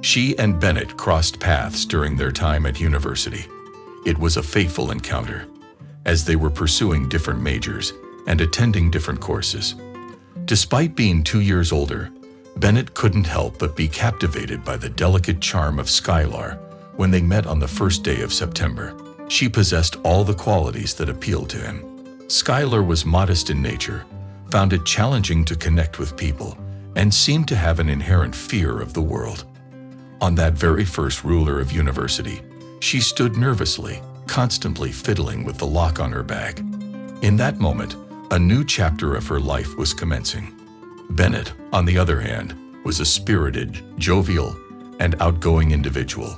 She and Bennett crossed paths during their time at university. It was a fateful encounter, as they were pursuing different majors and attending different courses. Despite being 2 years older, Bennett couldn't help but be captivated by the delicate charm of Skylar when they met on the first day of September. She possessed all the qualities that appealed to him. Skylar was modest in nature, found it challenging to connect with people, and seemed to have an inherent fear of the world. On that very first ruler of university, she stood nervously, constantly fiddling with the lock on her bag. In that moment, a new chapter of her life was commencing. Bennett, on the other hand, was a spirited, jovial, and outgoing individual.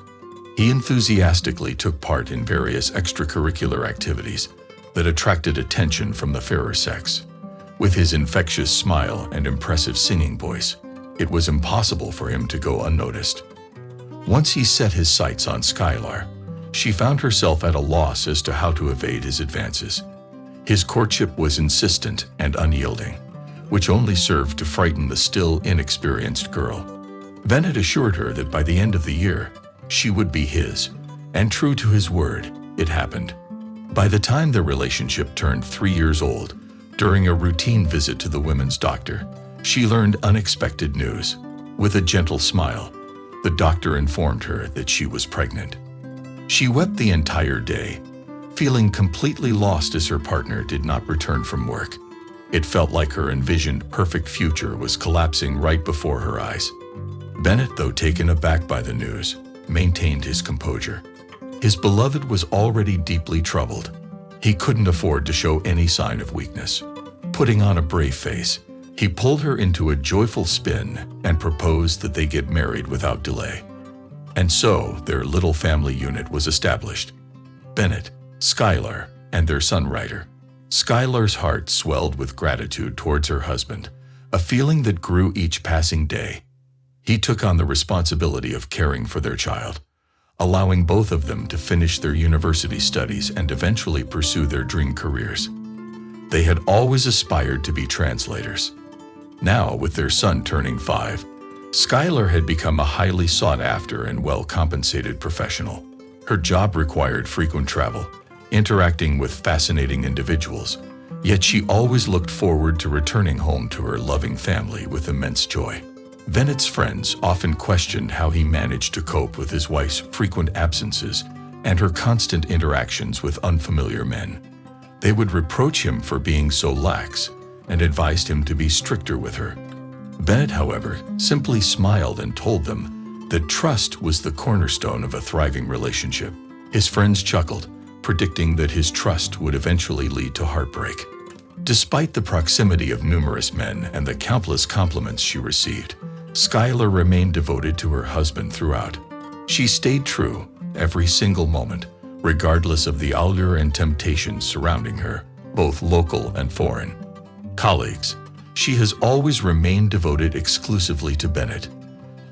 He enthusiastically took part in various extracurricular activities that attracted attention from the fairer sex. With his infectious smile and impressive singing voice, it was impossible for him to go unnoticed. Once he set his sights on Skylar, she found herself at a loss as to how to evade his advances. His courtship was insistent and unyielding, which only served to frighten the still inexperienced girl. Bennett assured her that by the end of the year, she would be his, and true to his word, it happened. By the time their relationship turned 3 years old, during a routine visit to the women's doctor, she learned unexpected news. With a gentle smile, the doctor informed her that she was pregnant. She wept the entire day, feeling completely lost as her partner did not return from work. It felt like her envisioned perfect future was collapsing right before her eyes. Bennett, though taken aback by the news, maintained his composure. His beloved was already deeply troubled. He couldn't afford to show any sign of weakness. Putting on a brave face, he pulled her into a joyful spin and proposed that they get married without delay. And so their little family unit was established. Bennett, Skylar, and their son Ryder. Skylar's heart swelled with gratitude towards her husband, a feeling that grew each passing day. He took on the responsibility of caring for their child, allowing both of them to finish their university studies and eventually pursue their dream careers. They had always aspired to be translators. Now, with their son turning 5, Skylar had become a highly sought-after and well-compensated professional. Her job required frequent travel, interacting with fascinating individuals, yet she always looked forward to returning home to her loving family with immense joy. Bennett's friends often questioned how he managed to cope with his wife's frequent absences and her constant interactions with unfamiliar men. They would reproach him for being so lax and advised him to be stricter with her. Bennett, however, simply smiled and told them that trust was the cornerstone of a thriving relationship. His friends chuckled, predicting that his trust would eventually lead to heartbreak. Despite the proximity of numerous men and the countless compliments she received, Skylar remained devoted to her husband throughout. She stayed true every single moment, regardless of the allure and temptations surrounding her, both local and foreign. Colleagues, she has always remained devoted exclusively to Bennett.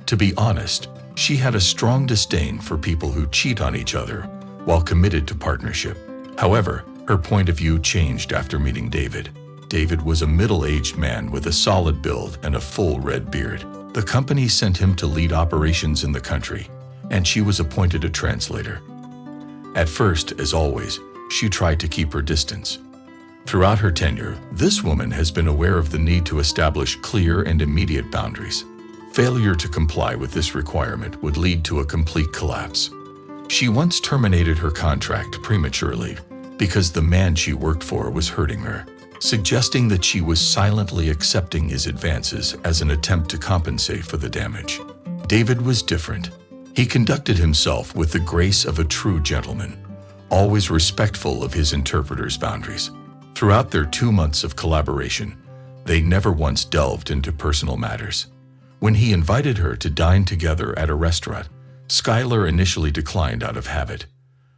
To be honest, she had a strong disdain for people who cheat on each other while committed to partnership. However, her point of view changed after meeting David. David was a middle-aged man with a solid build and a full red beard. The company sent him to lead operations in the country, and she was appointed a translator. At first, as always, she tried to keep her distance. Throughout her tenure, this woman has been aware of the need to establish clear and immediate boundaries. Failure to comply with this requirement would lead to a complete collapse. She once terminated her contract prematurely because the man she worked for was hurting her, suggesting that she was silently accepting his advances as an attempt to compensate for the damage. David was different. He conducted himself with the grace of a true gentleman, always respectful of his interpreter's boundaries. Throughout their 2 months of collaboration, they never once delved into personal matters. When he invited her to dine together at a restaurant, Skylar initially declined out of habit.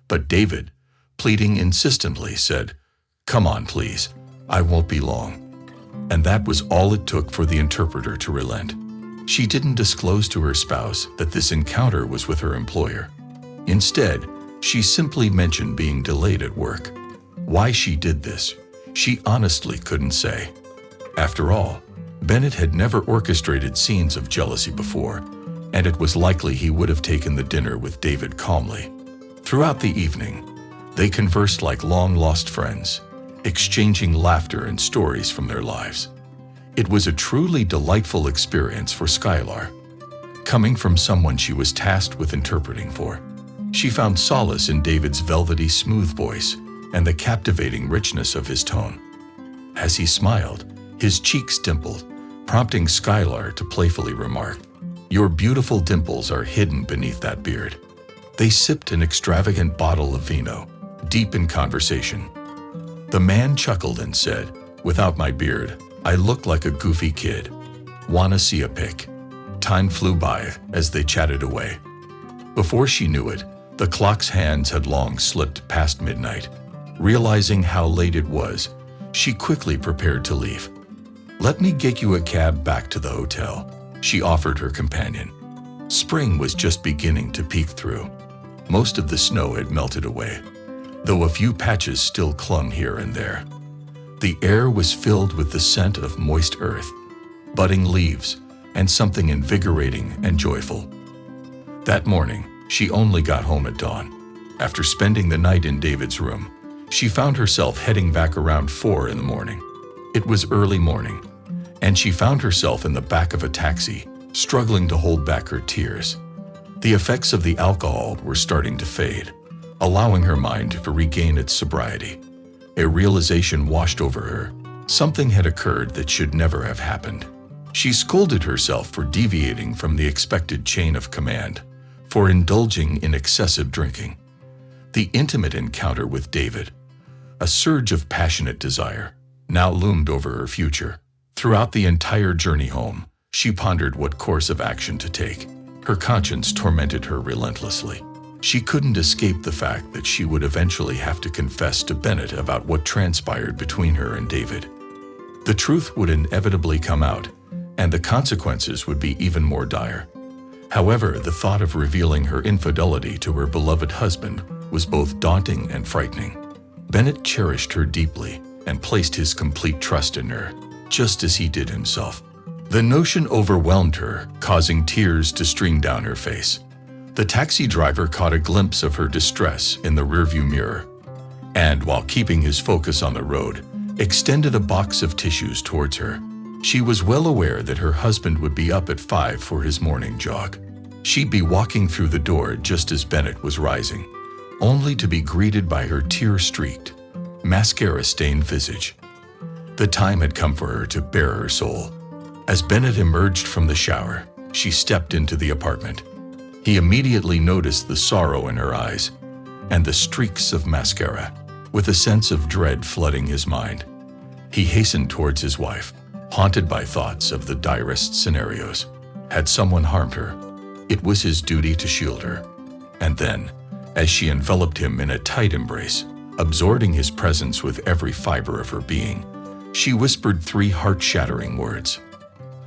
But David, pleading insistently, said, "Come on, please. I won't be long." And that was all it took for the interpreter to relent. She didn't disclose to her spouse that this encounter was with her employer. Instead, she simply mentioned being delayed at work. Why she did this, she honestly couldn't say. After all, Bennett had never orchestrated scenes of jealousy before, and it was likely he would have taken the dinner with David calmly. Throughout the evening, they conversed like long-lost friends, exchanging laughter and stories from their lives. It was a truly delightful experience for Skylar. Coming from someone she was tasked with interpreting for, she found solace in David's velvety, smooth voice and the captivating richness of his tone. As he smiled, his cheeks dimpled, prompting Skylar to playfully remark, "Your beautiful dimples are hidden beneath that beard." They sipped an extravagant bottle of vino, deep in conversation. The man chuckled and said, "Without my beard, I look like a goofy kid. Wanna see a pic?" Time flew by as they chatted away. Before she knew it, the clock's hands had long slipped past midnight. Realizing how late it was, she quickly prepared to leave. "Let me get you a cab back to the hotel," she offered her companion. Spring was just beginning to peek through. Most of the snow had melted away, though a few patches still clung here and there. The air was filled with the scent of moist earth, budding leaves, and something invigorating and joyful. That morning, she only got home at dawn. After spending the night in David's room, she found herself heading back around 4 in the morning. It was early morning, and she found herself in the back of a taxi, struggling to hold back her tears. The effects of the alcohol were starting to fade, allowing her mind to regain its sobriety. A realization washed over her. Something had occurred that should never have happened. She scolded herself for deviating from the expected chain of command, for indulging in excessive drinking. The intimate encounter with David, a surge of passionate desire, now loomed over her future. Throughout the entire journey home, she pondered what course of action to take. Her conscience tormented her relentlessly. She couldn't escape the fact that she would eventually have to confess to Bennett about what transpired between her and David. The truth would inevitably come out, and the consequences would be even more dire. However, the thought of revealing her infidelity to her beloved husband was both daunting and frightening. Bennett cherished her deeply and placed his complete trust in her, just as he did himself. The notion overwhelmed her, causing tears to stream down her face. The taxi driver caught a glimpse of her distress in the rearview mirror, and while keeping his focus on the road, extended a box of tissues towards her. She was well aware that her husband would be up at 5 for his morning jog. She'd be walking through the door just as Bennett was rising, only to be greeted by her tear-streaked, mascara-stained visage. The time had come for her to bare her soul. As Bennett emerged from the shower, she stepped into the apartment. He immediately noticed the sorrow in her eyes and the streaks of mascara. With a sense of dread flooding his mind, he hastened towards his wife, haunted by thoughts of the direst scenarios. Had someone harmed her, it was his duty to shield her. And then, as she enveloped him in a tight embrace, absorbing his presence with every fiber of her being, she whispered 3 heart-shattering words.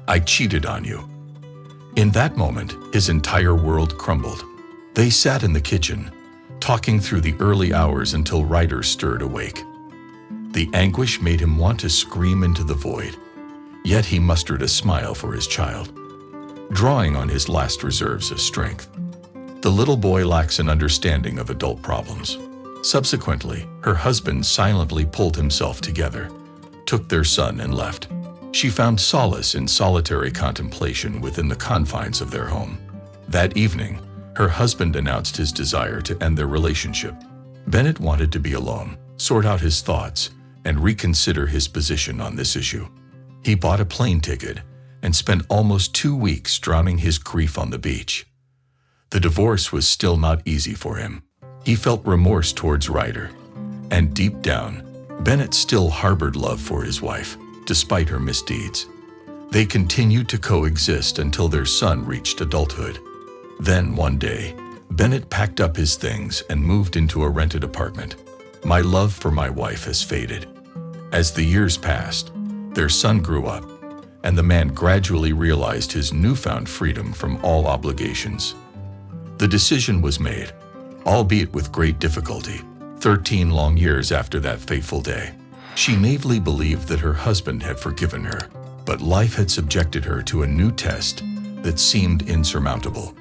"I cheated on you." In that moment, his entire world crumbled. They sat in the kitchen, talking through the early hours until Ryder stirred awake. The anguish made him want to scream into the void, yet he mustered a smile for his child, drawing on his last reserves of strength. The little boy lacks an understanding of adult problems. Subsequently, her husband silently pulled himself together, took their son and left. She found solace in solitary contemplation within the confines of their home. That evening, her husband announced his desire to end their relationship. Bennett wanted to be alone, sort out his thoughts, and reconsider his position on this issue. He bought a plane ticket and spent almost 2 weeks drowning his grief on the beach. The divorce was still not easy for him. He felt remorse towards Ryder, and deep down, Bennett still harbored love for his wife, despite her misdeeds. They continued to coexist until their son reached adulthood. Then one day, Bennett packed up his things and moved into a rented apartment. My love for my wife has faded. As the years passed, their son grew up, and the man gradually realized his newfound freedom from all obligations. The decision was made, albeit with great difficulty, 13 long years after that fateful day. She naively believed that her husband had forgiven her, but life had subjected her to a new test that seemed insurmountable.